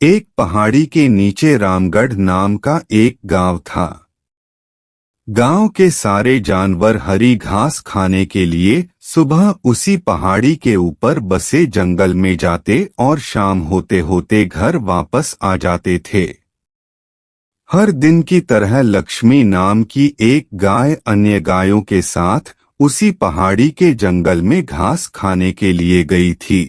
एक पहाड़ी के नीचे रामगढ़ नाम का एक गांव था। गांव के सारे जानवर हरी घास खाने के लिए सुबह उसी पहाड़ी के ऊपर बसे जंगल में जाते और शाम होते होते घर वापस आ जाते थे। हर दिन की तरह लक्ष्मी नाम की एक गाय अन्य गायों के साथ उसी पहाड़ी के जंगल में घास खाने के लिए गई थी।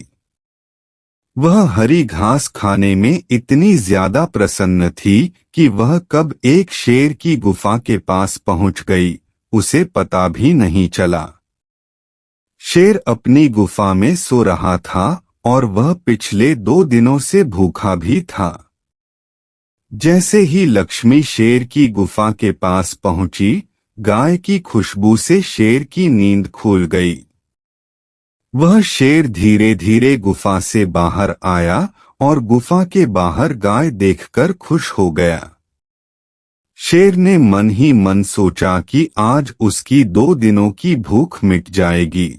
वह हरी घास खाने में इतनी ज्यादा प्रसन्न थी कि वह कब एक शेर की गुफा के पास पहुंच गई, उसे पता भी नहीं चला। शेर अपनी गुफा में सो रहा था और वह पिछले 2 दिनों से भूखा भी था। जैसे ही लक्ष्मी शेर की गुफा के पास पहुंची, गाय की खुशबू से शेर की नींद खुल गई। वह शेर धीरे धीरे गुफा से बाहर आया और गुफा के बाहर गाय देखकर खुश हो गया। शेर ने मन ही मन सोचा कि आज उसकी 2 दिनों की भूख मिट जाएगी।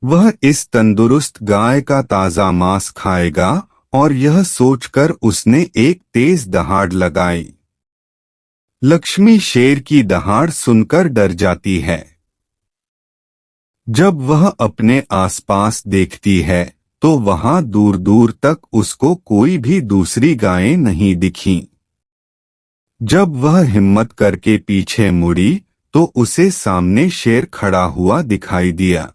वह इस तंदुरुस्त गाय का ताजा मांस खाएगा और यह सोचकर उसने एक तेज दहाड़ लगाई। लक्ष्मी शेर की दहाड़ सुनकर डर जाती है। जब वह अपने आसपास देखती है तो वहां दूर दूर तक उसको कोई भी दूसरी गायें नहीं दिखीं। जब वह हिम्मत करके पीछे मुड़ी तो उसे सामने शेर खड़ा हुआ दिखाई दिया।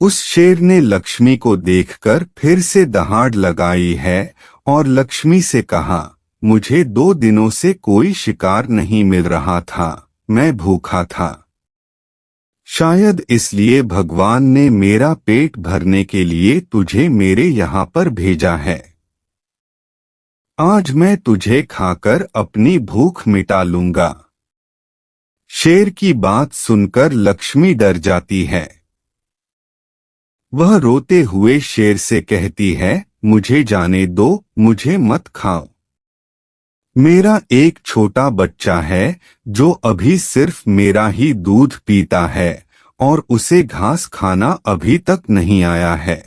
उस शेर ने लक्ष्मी को देखकर फिर से दहाड़ लगाई है और लक्ष्मी से कहा, मुझे 2 दिनों से कोई शिकार नहीं मिल रहा था, मैं भूखा था। शायद इसलिए भगवान ने मेरा पेट भरने के लिए तुझे मेरे यहाँ पर भेजा है। आज मैं तुझे खाकर अपनी भूख मिटा लूंगा। शेर की बात सुनकर लक्ष्मी डर जाती है। वह रोते हुए शेर से कहती है, मुझे जाने दो, मुझे मत खाओ। मेरा एक छोटा बच्चा है जो अभी सिर्फ मेरा ही दूध पीता है और उसे घास खाना अभी तक नहीं आया है।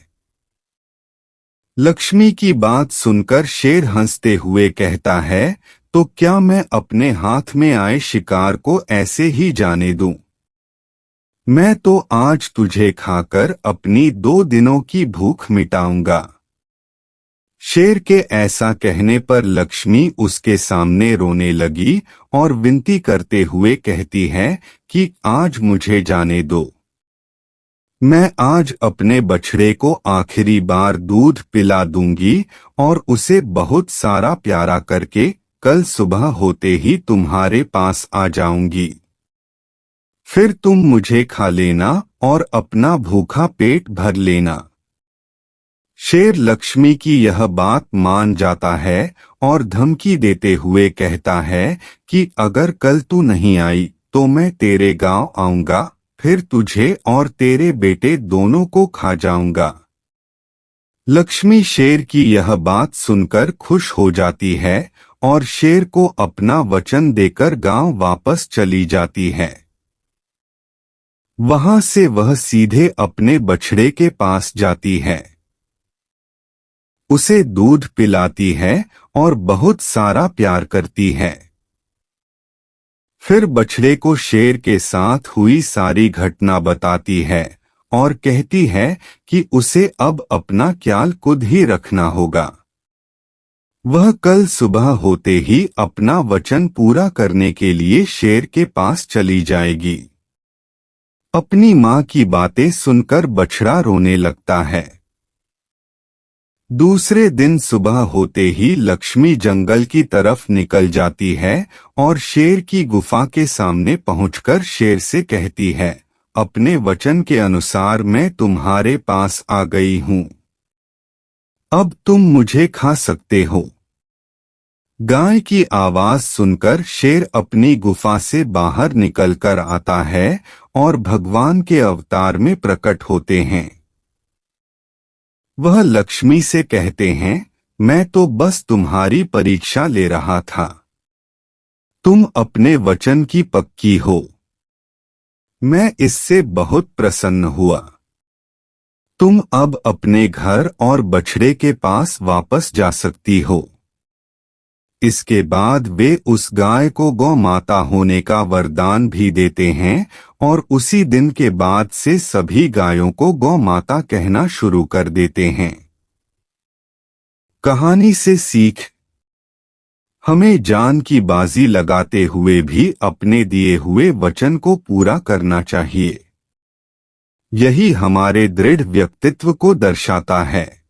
लक्ष्मी की बात सुनकर शेर हंसते हुए कहता है, तो क्या मैं अपने हाथ में आए शिकार को ऐसे ही जाने दूं? मैं तो आज तुझे खाकर अपनी 2 दिनों की भूख मिटाऊंगा। शेर के ऐसा कहने पर लक्ष्मी उसके सामने रोने लगी और विनती करते हुए कहती है कि आज मुझे जाने दो। मैं आज अपने बछड़े को आखिरी बार दूध पिला दूंगी और उसे बहुत सारा प्यारा करके कल सुबह होते ही तुम्हारे पास आ जाऊंगी। फिर तुम मुझे खा लेना और अपना भूखा पेट भर लेना। शेर लक्ष्मी की यह बात मान जाता है और धमकी देते हुए कहता है कि अगर कल तू नहीं आई तो मैं तेरे गांव आऊंगा, फिर तुझे और तेरे बेटे दोनों को खा जाऊंगा। लक्ष्मी शेर की यह बात सुनकर खुश हो जाती है और शेर को अपना वचन देकर गांव वापस चली जाती है। वहां से वह सीधे अपने बछड़े के पास जाती है, उसे दूध पिलाती है और बहुत सारा प्यार करती है। फिर बछड़े को शेर के साथ हुई सारी घटना बताती है और कहती है कि उसे अब अपना ख्याल खुद ही रखना होगा। वह कल सुबह होते ही अपना वचन पूरा करने के लिए शेर के पास चली जाएगी। अपनी माँ की बातें सुनकर बछड़ा रोने लगता है। दूसरे दिन सुबह होते ही लक्ष्मी जंगल की तरफ निकल जाती है और शेर की गुफा के सामने पहुंचकर शेर से कहती है, अपने वचन के अनुसार मैं तुम्हारे पास आ गई हूं। अब तुम मुझे खा सकते हो। गाय की आवाज सुनकर शेर अपनी गुफा से बाहर निकलकर आता है और भगवान के अवतार में प्रकट होते हैं। वह लक्ष्मी से कहते हैं, मैं तो बस तुम्हारी परीक्षा ले रहा था। तुम अपने वचन की पक्की हो। मैं इससे बहुत प्रसन्न हुआ। तुम अब अपने घर और बछड़े के पास वापस जा सकती हो। इसके बाद वे उस गाय को गौ माता होने का वरदान भी देते हैं और उसी दिन के बाद से सभी गायों को गौ माता कहना शुरू कर देते हैं। कहानी से सीख। हमें जान की बाजी लगाते हुए भी अपने दिए हुए वचन को पूरा करना चाहिए। यही हमारे दृढ़ व्यक्तित्व को दर्शाता है।